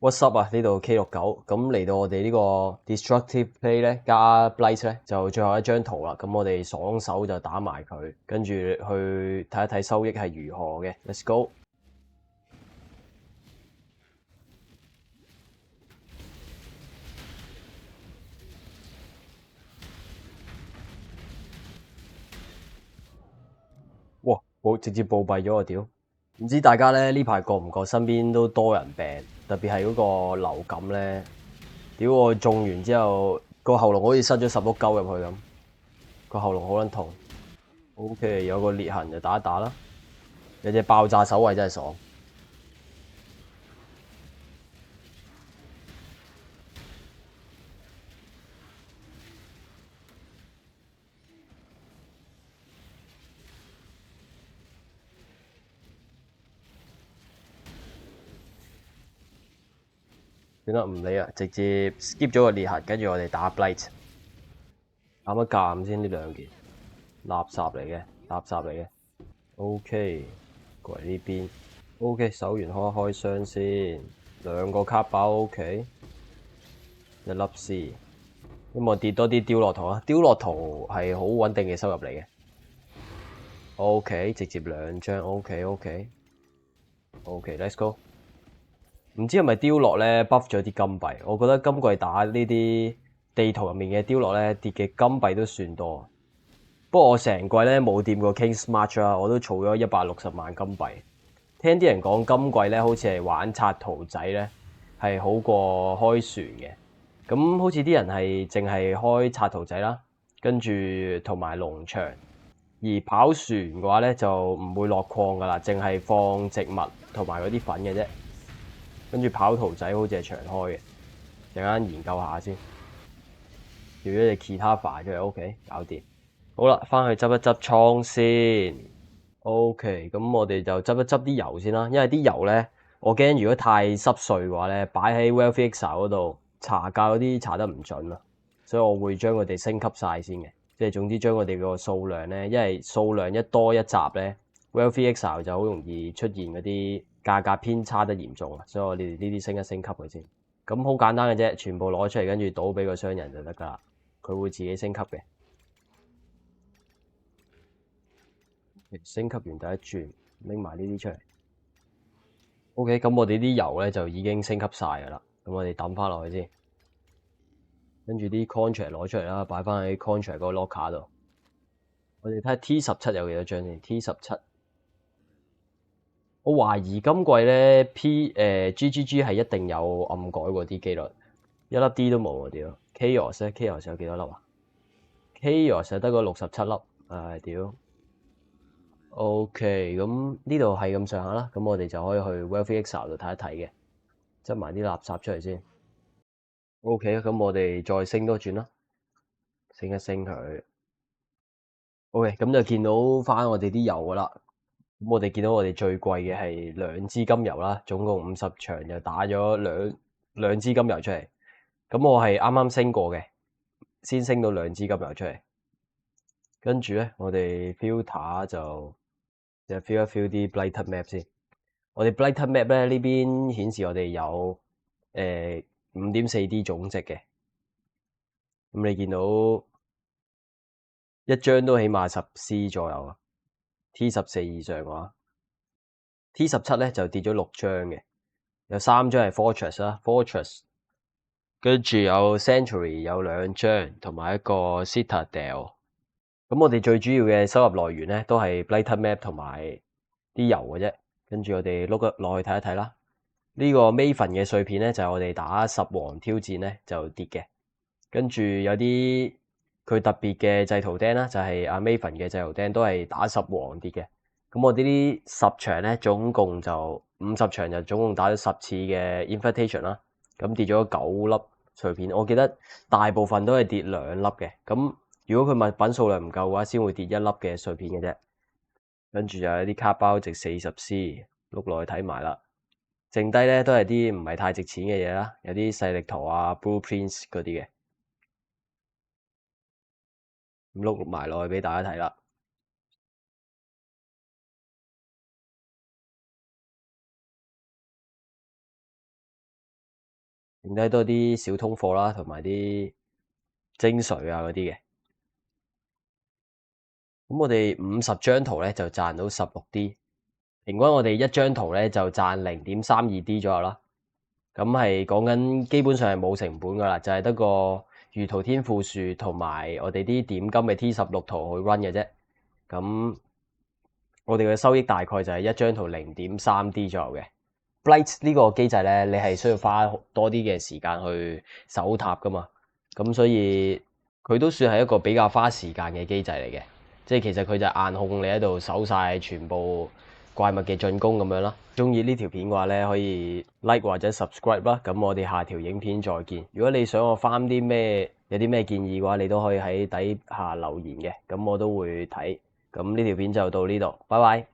What's up 啊？呢度 K69，咁嚟到我哋呢個 Destructive Play 咧加 Blight 咧就最後一張圖啦。咁我哋爽手就打埋佢，跟住去睇一睇收益係如何嘅。Let's go！哇！直接暴斃咗我屌！唔知大家咧呢排覺唔覺身邊都多人病，特別係嗰個流感咧。屌我中完之後個喉嚨好似塞咗10碌鳩入去咁，個喉嚨好撚痛。OK，有個裂痕就打一打啦。有隻爆炸守衛真係爽。算啦，唔理啦，直接 skip 咗個裂痕，跟住我哋打 Blight。打乜鑑先？呢兩件垃圾嚟嘅，垃圾嚟嘅。OK，過嚟呢邊。OK，守完開一開箱先，兩個卡包 OK，一粒 C。希望跌多啲丟落圖啊！丟落圖係好穩定嘅收入嚟嘅。OK，直接兩張 OK，let's go。唔知係咪丟落咧 buff 咗啲金幣？我覺得今季打呢啲地圖入面嘅丟落咧跌嘅金幣都算多。不過我成季咧冇掂過 King's March 啦，我都儲咗160萬金幣。聽啲人講今季咧好似係玩刷圖仔咧係好過開船嘅。咁好似啲人係淨係開刷圖仔啦，跟住同埋農場。而跑船嘅話咧就唔會落礦噶啦，淨係放植物同埋嗰啲粉嘅啫。跟住跑圖仔好似係長開嘅，陣間研究下先。調咗隻其他牌出嚟 OK，搞掂。好啦，翻去執一執倉先。OK，咁我哋就執一執啲油先啦，因為啲油咧，我驚如果太濕碎嘅話咧，擺喺 Wealthy Exile 嗰度查價嗰啲查得唔準啊，所以我會將佢哋升級晒先嘅。即係總之將佢哋個數量咧，因為數量一多一集咧，Wealthy Exile 就好容易出現嗰啲價格偏差得嚴重啊，所以我哋呢啲升一升級佢先。咁好簡單嘅啫，全部攞出嚟跟住倒俾個商人就得噶啦，佢會自己升級嘅。升級完第一轉，拎埋呢啲出嚟。OK，咁我哋啲油咧就已經升級晒噶啦，咁我哋抌翻落去先，跟住啲 contract 攞出嚟啦，擺翻喺 contract 嗰個 locker 度。我哋睇下 T17有幾多張先 ？T17，我懷疑今季咧 GGG 係一定有暗改嗰啲機率，一粒 D 都冇啊屌！Chaos 咧 Chaos 有幾多粒啊？Chaos 得個67粒，屌！OK，咁呢度係咁上下啦，咁我哋就可以去 Wealthy Exile 度睇一睇嘅，執埋啲垃圾出嚟先。OK，咁我哋再升多轉啦，升一升佢。OK，咁就見到翻我哋啲油噶啦。咁我哋見到我哋最貴嘅係兩支金油啦，總共50場就打咗兩支金油出嚟。咁我係啱啱升過嘅，先升到兩支金油出嚟。跟住咧，我哋 filter 就 fill 一 fill 啲 blighted map 先。我哋 blighted map 咧呢邊顯示我哋有5.4D 總值嘅。咁你見到一張都起碼10C 左右啊。T14以上嘅話，T17咧就跌咗6張嘅，有3張係 Fortress 啦，Fortress，跟住有 Sanctuary 有2張，同埋一個 Citadel。咁我哋最主要嘅收入來源咧，都係 Blighted Map 同埋啲油嘅啫。跟住我哋碌落去睇一睇啦。呢個 Maven 嘅碎片咧，就係我哋打10王挑戰咧就跌嘅。跟住有啲佢特別嘅製圖釘啦，就係阿 Maven 嘅製圖釘都係打10王跌嘅。咁我哋呢10場咧，總共就50場就總共打咗10次嘅 Invitation 啦。咁跌咗9粒碎片，我記得大部分都係跌2粒嘅。咁如果佢物品數量唔夠嘅話，先會跌1粒嘅碎片嘅啫。跟住就有啲卡包值40C，碌落去睇埋啦。剩低咧都係啲唔係太值錢嘅嘢啦，有啲勢力圖啊、Blueprints 嗰啲嘅。咁碌埋落去俾大家睇啦。剩低多啲小通貨啦，同埋啲精髓啊嗰啲嘅。咁我哋50張圖咧就賺到16D，平均我哋一張圖咧就賺0.32D 左右啦。咁係講緊基本上係冇成本噶啦，就係得個輿圖天賦樹同埋我哋啲點金嘅 T16圖去 run 嘅啫。咁我哋嘅收益大概就係一張圖0.3D 左右嘅。Blight 呢個機制咧，你係需要花多啲嘅時間去守塔噶嘛，咁所以佢都算係一個比較花時間嘅機制嚟嘅。即係其實佢就硬控你喺度守晒全部怪物嘅進攻咁樣啦。中意呢條片嘅話咧，可以 like 或者 subscribe 啦。咁我哋下條影片再見。如果你想我翻啲咩，有啲咩建議嘅話，你都可以喺底下留言嘅，咁我都會睇。咁呢條片就到呢度，拜拜。